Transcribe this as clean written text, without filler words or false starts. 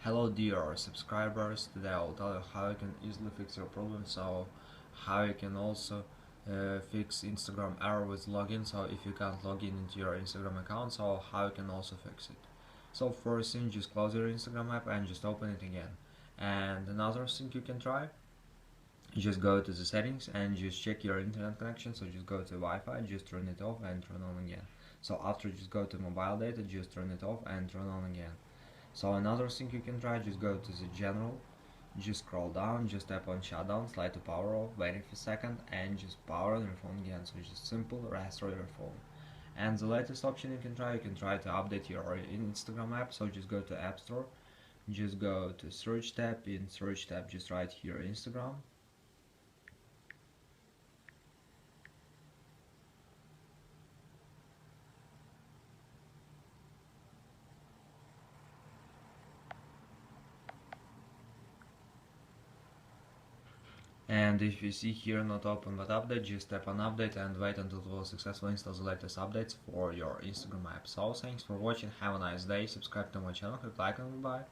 Hello dear subscribers, today I'll tell you how you can easily fix your problem, so how you can also fix Instagram error with login, so if you can't log in into your Instagram account, so how you can also fix it. So first thing, just close your Instagram app and just open it again. And another thing you can try, just go to the settings and just check your internet connection, so just go to Wi-Fi, just turn it off and turn on again. So after, just go to mobile data, just turn it off and turn on again. So another thing you can try, just go to the general, just scroll down, just tap on shutdown, slide to power off, waiting for a second, and just power on your phone again. So it's just simple, restore your phone. And the latest option you can try to update your Instagram app. So just go to App Store, just go to search tab, in search tab just write here Instagram. And if you see here not open but update, just tap on update and wait until it will successfully install the latest updates for your Instagram app. So thanks for watching, have a nice day, subscribe to my channel, click like and goodbye.